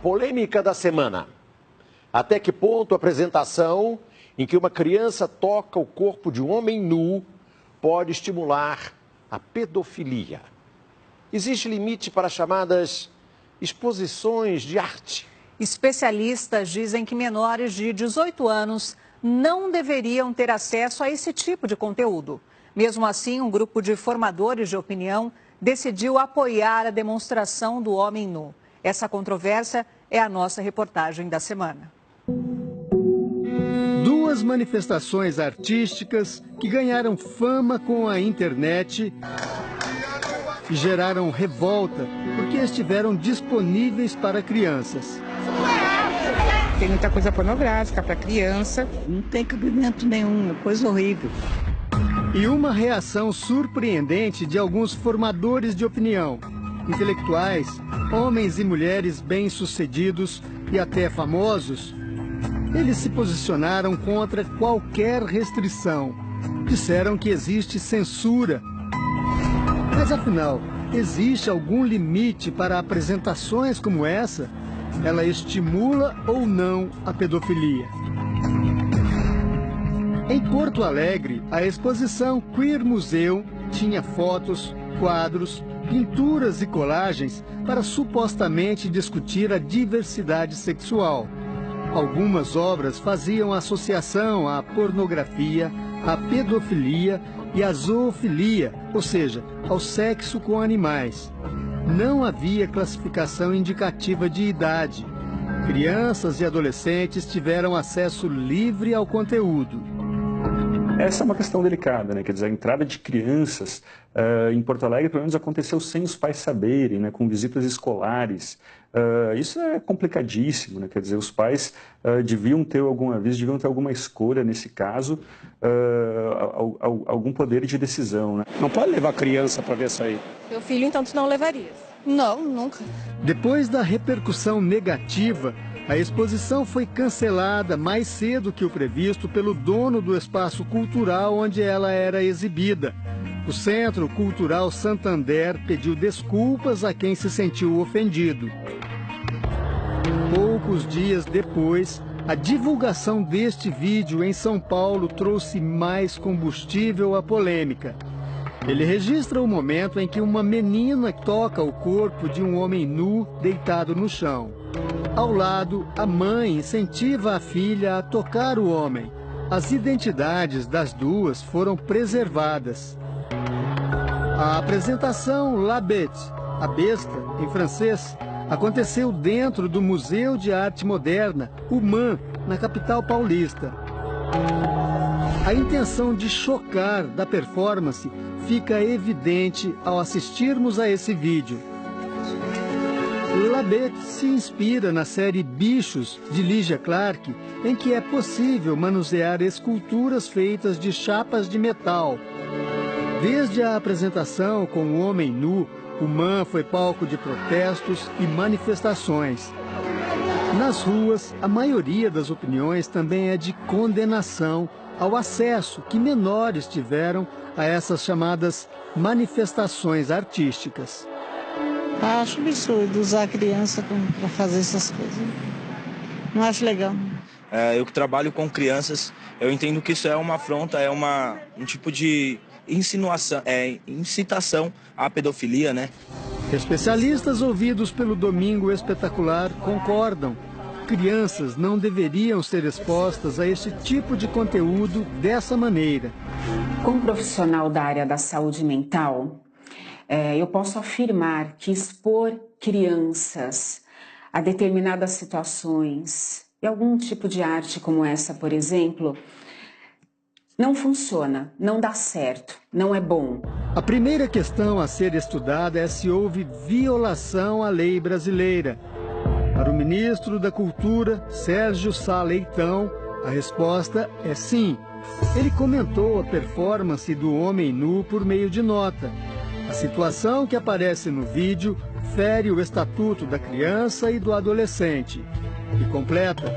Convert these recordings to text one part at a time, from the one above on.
polêmica da semana. Até que ponto a apresentação em que uma criança toca o corpo de um homem nu pode estimular a pedofilia? Existe limite para as chamadas exposições de arte? Especialistas dizem que menores de 18 anos não deveriam ter acesso a esse tipo de conteúdo. Mesmo assim, um grupo de formadores de opinião decidiu apoiar a demonstração do homem nu. Essa controvérsia é a nossa reportagem da semana. Duas manifestações artísticas que ganharam fama com a internet e geraram revolta porque estiveram disponíveis para crianças. Tem muita coisa pornográfica para criança. Não tem cabimento nenhum, coisa horrível. E uma reação surpreendente de alguns formadores de opinião, intelectuais, homens e mulheres bem-sucedidos e até famosos. Eles se posicionaram contra qualquer restrição. Disseram que existe censura. Mas afinal, existe algum limite para apresentações como essa? Ela estimula ou não a pedofilia? Em Porto Alegre, a exposição Queer Museu tinha fotos, quadros, pinturas e colagens para supostamente discutir a diversidade sexual. Algumas obras faziam associação à pornografia, à pedofilia e à zoofilia, ou seja, ao sexo com animais. Não havia classificação indicativa de idade. Crianças e adolescentes tiveram acesso livre ao conteúdo. Essa é uma questão delicada, né? Quer dizer, a entrada de crianças em Porto Alegre, pelo menos, aconteceu sem os pais saberem, né? Com visitas escolares. Isso é complicadíssimo, né? Quer dizer, os pais deviam ter alguma escolha nesse caso, algum poder de decisão, né? Não pode levar criança para ver isso aí. Meu filho, então, tu não levarias? Não, nunca. Depois da repercussão negativa, a exposição foi cancelada mais cedo que o previsto pelo dono do espaço cultural onde ela era exibida. O Centro Cultural Santander pediu desculpas a quem se sentiu ofendido. Poucos dias depois, a divulgação deste vídeo em São Paulo trouxe mais combustível à polêmica. Ele registra o momento em que uma menina toca o corpo de um homem nu deitado no chão. Ao lado, a mãe incentiva a filha a tocar o homem. As identidades das duas foram preservadas. A apresentação La Bête, a besta, em francês, aconteceu dentro do Museu de Arte Moderna, o MAM, na capital paulista. A intenção de chocar da performance fica evidente ao assistirmos a esse vídeo. La Bête se inspira na série Bichos, de Lygia Clark, em que é possível manusear esculturas feitas de chapas de metal. Desde a apresentação com o homem nu, o MAM foi palco de protestos e manifestações. Nas ruas, a maioria das opiniões também é de condenação ao acesso que menores tiveram a essas chamadas manifestações artísticas. Acho absurdo usar a criança para fazer essas coisas. Não acho legal. Eu que trabalho com crianças, eu entendo que isso é uma afronta, é um tipo de insinuação, incitação à pedofilia, né? Especialistas ouvidos pelo Domingo Espetacular concordam. Crianças não deveriam ser expostas a esse tipo de conteúdo dessa maneira. Como profissional da área da saúde mental, eu posso afirmar que expor crianças a determinadas situações e algum tipo de arte como essa, por exemplo, não funciona, não dá certo, não é bom. A primeira questão a ser estudada é se houve violação à lei brasileira. Para o ministro da Cultura, Sérgio Sá Leitão, a resposta é sim. Ele comentou a performance do homem nu por meio de nota. A situação que aparece no vídeo fere o Estatuto da Criança e do Adolescente. E completa: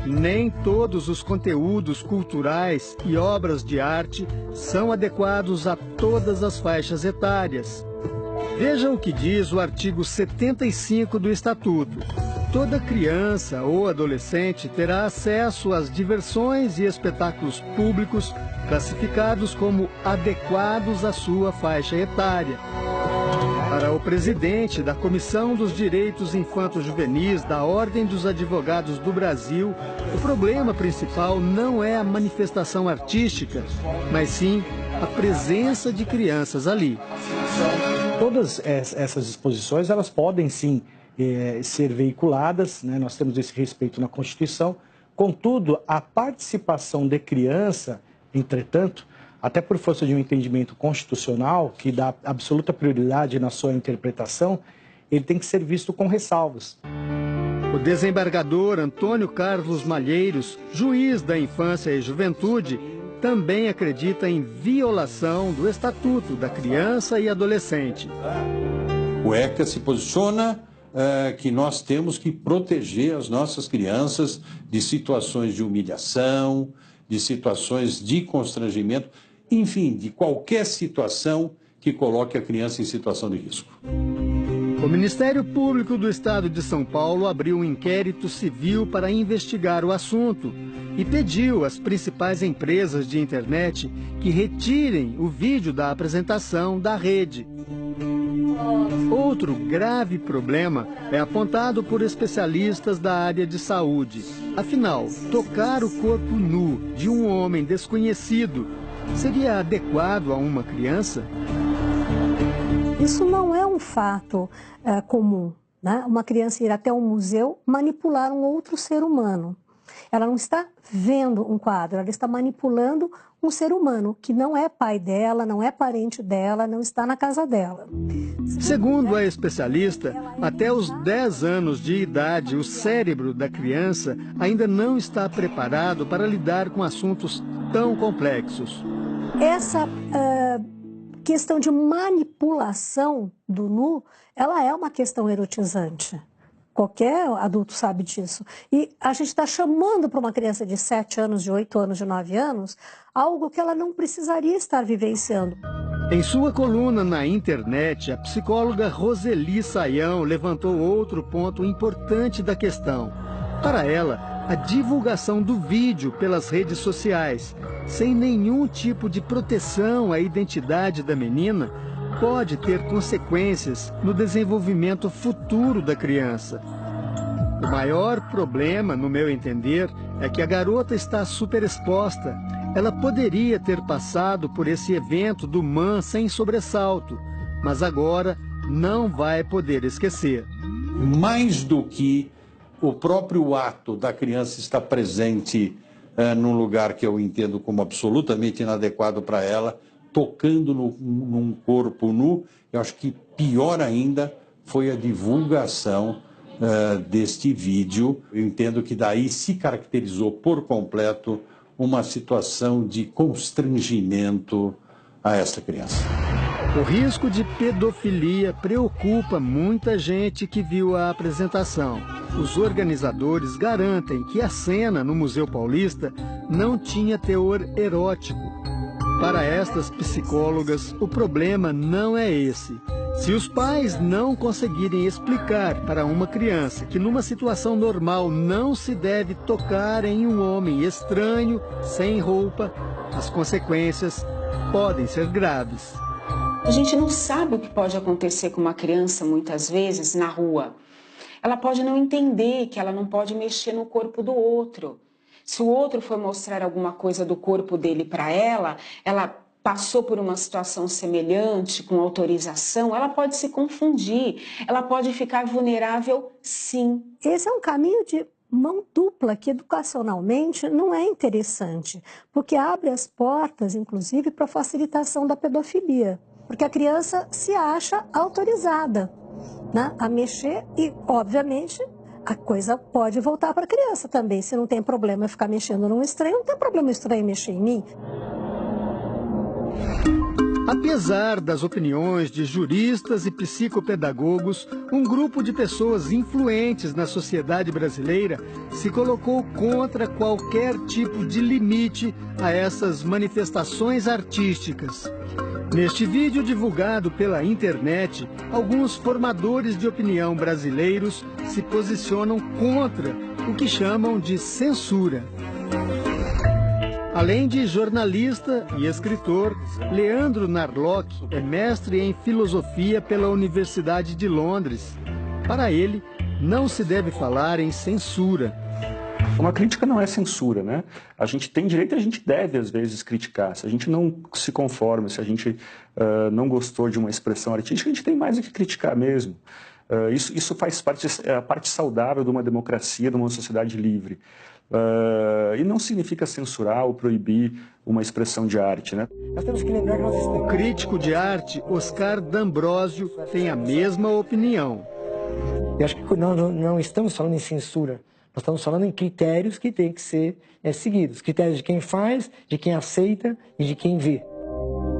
nem todos os conteúdos culturais e obras de arte são adequados a todas as faixas etárias. Veja o que diz o artigo 75 do Estatuto. toda criança ou adolescente terá acesso às diversões e espetáculos públicos classificados como adequados à sua faixa etária. Para o presidente da Comissão dos Direitos Infanto-Juvenis da Ordem dos Advogados do Brasil, o problema principal não é a manifestação artística, mas sim a presença de crianças ali. Todas essas exposições, elas podem sim ser veiculadas, né? Nós temos esse respeito na Constituição. Contudo, a participação de criança, entretanto, até por força de um entendimento constitucional que dá absoluta prioridade na sua interpretação, ele tem que ser visto com ressalvas. O desembargador Antônio Carlos Malheiros, juiz da Infância e Juventude, também acredita em violação do Estatuto da Criança e Adolescente. O ECA se posiciona que nós temos que proteger as nossas crianças de situações de humilhação, de situações de constrangimento, enfim, de qualquer situação que coloque a criança em situação de risco. O Ministério Público do Estado de São Paulo abriu um inquérito civil para investigar o assunto e pediu às principais empresas de internet que retirem o vídeo da apresentação da rede. Outro grave problema é apontado por especialistas da área de saúde. Afinal, tocar o corpo nu de um homem desconhecido seria adequado a uma criança? Isso não é um fato comum, né? Uma criança ir até um museu manipular um outro ser humano. Ela não está vendo um quadro, ela está manipulando um ser humano que não é pai dela, não é parente dela, não está na casa dela. Segundo a especialista, até os 10 anos de idade, o cérebro da criança ainda não está preparado para lidar com assuntos tão complexos. Essa questão de manipulação do nu, ela é uma questão erotizante. Qualquer adulto sabe disso. E a gente está chamando para uma criança de 7 anos, de 8 anos, de 9 anos, algo que ela não precisaria estar vivenciando. Em sua coluna na internet, a psicóloga Roseli Saião levantou outro ponto importante da questão. Para ela, a divulgação do vídeo pelas redes sociais, sem nenhum tipo de proteção à identidade da menina, pode ter consequências no desenvolvimento futuro da criança. O maior problema, no meu entender, é que a garota está superexposta. Ela poderia ter passado por esse evento do MAN sem sobressalto, mas agora não vai poder esquecer. Mais do que o próprio ato da criança estar presente num lugar que eu entendo como absolutamente inadequado para ela, tocando num corpo nu, eu acho que pior ainda foi a divulgação deste vídeo. Eu entendo que daí se caracterizou por completo uma situação de constrangimento a esta criança. O risco de pedofilia preocupa muita gente que viu a apresentação. Os organizadores garantem que a cena no Museu Paulista não tinha teor erótico. Para estas psicólogas, o problema não é esse. Se os pais não conseguirem explicar para uma criança que numa situação normal não se deve tocar em um homem estranho, sem roupa, as consequências podem ser graves. A gente não sabe o que pode acontecer com uma criança, muitas vezes, na rua. Ela pode não entender que ela não pode mexer no corpo do outro. Se o outro for mostrar alguma coisa do corpo dele para ela passou por uma situação semelhante, com autorização, ela pode se confundir, ela pode ficar vulnerável, sim. Esse é um caminho de mão dupla que educacionalmente não é interessante, porque abre as portas, inclusive, para a facilitação da pedofilia, porque a criança se acha autorizada, né, a mexer e, obviamente, a coisa pode voltar para a criança também. Se não tem problema ficar mexendo num estranho, não tem problema o estranho mexer em mim. Apesar das opiniões de juristas e psicopedagogos, um grupo de pessoas influentes na sociedade brasileira se colocou contra qualquer tipo de limite a essas manifestações artísticas. Neste vídeo divulgado pela internet, alguns formadores de opinião brasileiros se posicionam contra o que chamam de censura. Além de jornalista e escritor, Leandro Narlock é mestre em filosofia pela Universidade de Londres. Para ele, não se deve falar em censura. Uma crítica não é censura, né? A gente tem direito e a gente deve, às vezes, criticar. Se a gente não se conforma, se a gente não gostou de uma expressão artística, a gente tem mais do que criticar mesmo. Isso faz parte, é a parte saudável de uma democracia, de uma sociedade livre. E não significa censurar ou proibir uma expressão de arte, né? Nós temos que lembrar que o crítico de arte, Oscar D'Ambrosio, tem a mesma opinião. Eu acho que não estamos falando em censura, nós estamos falando em critérios que têm que ser seguidos. Critérios de quem faz, de quem aceita e de quem vê.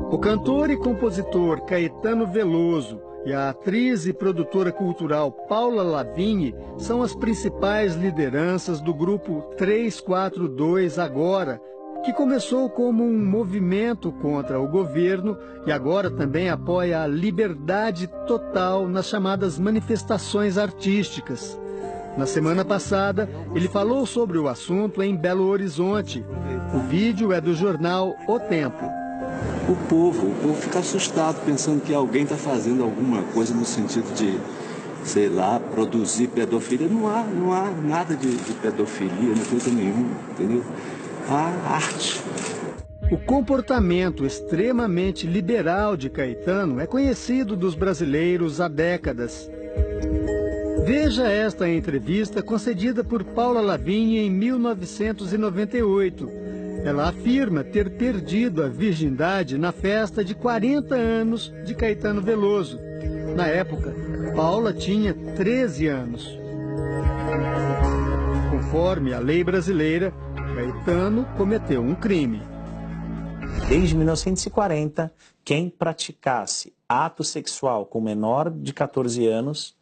O cantor e compositor Caetano Veloso e a atriz e produtora cultural Paula Lavigne são as principais lideranças do grupo 342 Agora, que começou como um movimento contra o governo e agora também apoia a liberdade total nas chamadas manifestações artísticas. Na semana passada, ele falou sobre o assunto em Belo Horizonte. O vídeo é do jornal O Tempo. O povo fica assustado pensando que alguém está fazendo alguma coisa no sentido de, sei lá, produzir pedofilia. Não há nada de pedofilia, não coisa nenhuma, entendeu? Há arte. O comportamento extremamente liberal de Caetano é conhecido dos brasileiros há décadas. Veja esta entrevista concedida por Paula Lavigne em 1998. Ela afirma ter perdido a virgindade na festa de 40 anos de Caetano Veloso. Na época, Paula tinha 13 anos. Conforme a lei brasileira, Caetano cometeu um crime. Desde 1940, quem praticasse ato sexual com menor de 14 anos,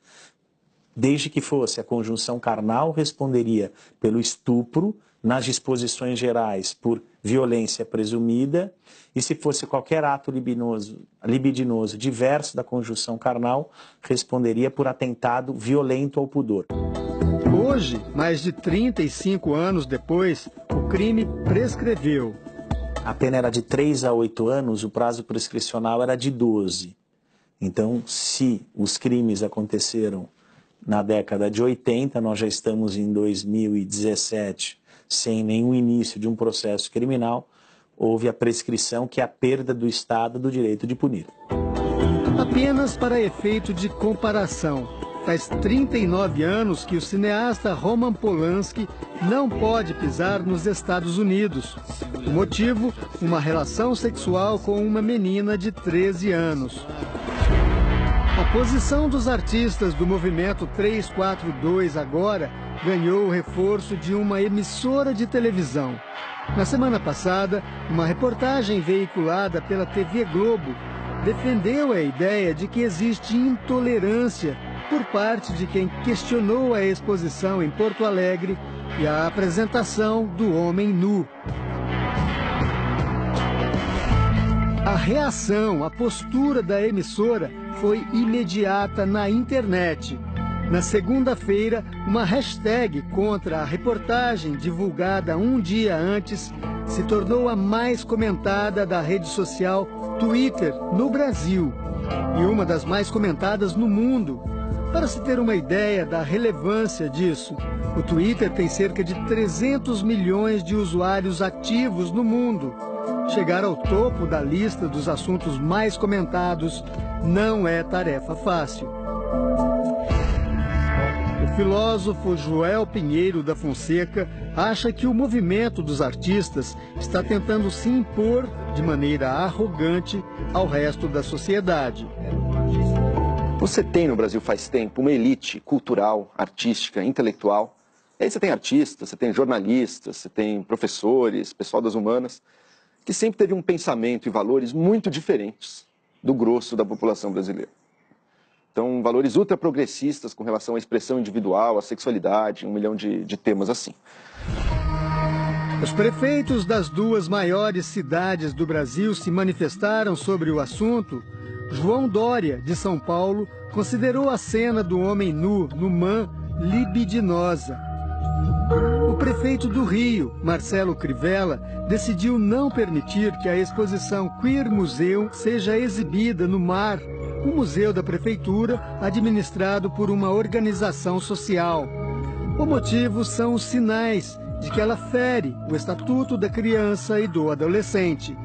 desde que fosse a conjunção carnal, responderia pelo estupro, nas disposições gerais por violência presumida, e se fosse qualquer ato libidinoso diverso da conjunção carnal, responderia por atentado violento ao pudor. Hoje, mais de 35 anos depois, o crime prescreveu. A pena era de 3 a 8 anos, o prazo prescricional era de 12. Então, se os crimes aconteceram na década de 80, nós já estamos em 2017, sem nenhum início de um processo criminal, houve a prescrição, que é a perda do Estado do direito de punir. Apenas para efeito de comparação, faz 39 anos que o cineasta Roman Polanski não pode pisar nos Estados Unidos. O motivo, uma relação sexual com uma menina de 13 anos. A posição dos artistas do movimento 342 Agora ganhou o reforço de uma emissora de televisão. Na semana passada, uma reportagem veiculada pela TV Globo defendeu a ideia de que existe intolerância por parte de quem questionou a exposição em Porto Alegre e a apresentação do homem nu. A reação, a postura da emissora foi imediata na internet. Na segunda-feira, uma hashtag contra a reportagem divulgada um dia antes se tornou a mais comentada da rede social Twitter no Brasil e uma das mais comentadas no mundo. Para se ter uma ideia da relevância disso, o Twitter tem cerca de 300 milhões de usuários ativos no mundo. Chegar ao topo da lista dos assuntos mais comentados não é tarefa fácil. O filósofo Joel Pinheiro da Fonseca acha que o movimento dos artistas está tentando se impor de maneira arrogante ao resto da sociedade. Você tem no Brasil faz tempo uma elite cultural, artística, intelectual. E aí você tem artistas, você tem jornalistas, você tem professores, pessoal das humanas, que sempre teve um pensamento e valores muito diferentes do grosso da população brasileira. Então, valores ultraprogressistas com relação à expressão individual, à sexualidade, 1 milhão de temas assim. Os prefeitos das duas maiores cidades do Brasil se manifestaram sobre o assunto. João Dória, de São Paulo, considerou a cena do homem nu no MAN libidinosa. O prefeito do Rio, Marcelo Crivella, decidiu não permitir que a exposição Queer Museu seja exibida no MAR, o museu da prefeitura administrado por uma organização social. O motivo são os sinais de que ela fere o Estatuto da Criança e do Adolescente.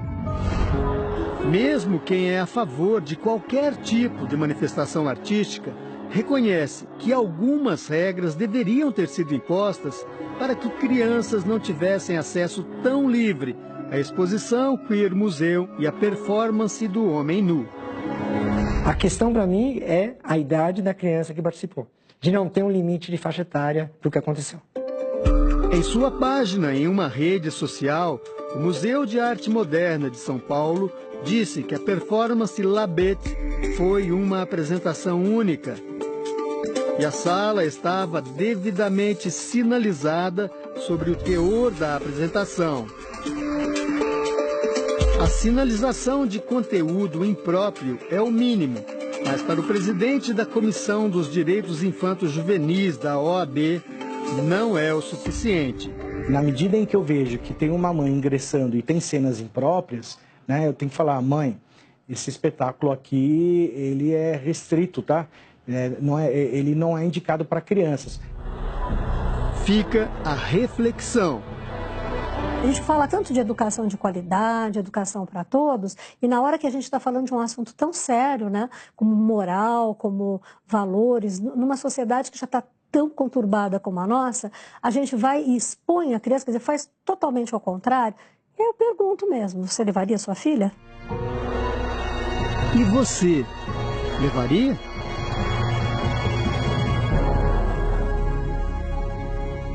Mesmo quem é a favor de qualquer tipo de manifestação artística reconhece que algumas regras deveriam ter sido impostas para que crianças não tivessem acesso tão livre à exposição Queer Museu e à performance do homem nu. A questão para mim é a idade da criança que participou, de não ter um limite de faixa etária para o que aconteceu. Em sua página em uma rede social, o Museu de Arte Moderna de São Paulo disse que a performance Labette foi uma apresentação única e a sala estava devidamente sinalizada sobre o teor da apresentação. A sinalização de conteúdo impróprio é o mínimo, mas para o presidente da Comissão dos Direitos Infanto-Juvenis da OAB, não é o suficiente. Na medida em que eu vejo que tem uma mãe ingressando e tem cenas impróprias, né, eu tenho que falar, mãe, esse espetáculo aqui, ele é restrito, tá? Ele não é indicado para crianças. Fica a reflexão. A gente fala tanto de educação de qualidade, educação para todos, e na hora que a gente está falando de um assunto tão sério, né, como moral, como valores, numa sociedade que já está tão conturbada como a nossa, a gente vai e expõe a criança, quer dizer, faz totalmente ao contrário. Eu pergunto mesmo, você levaria sua filha? E você, levaria?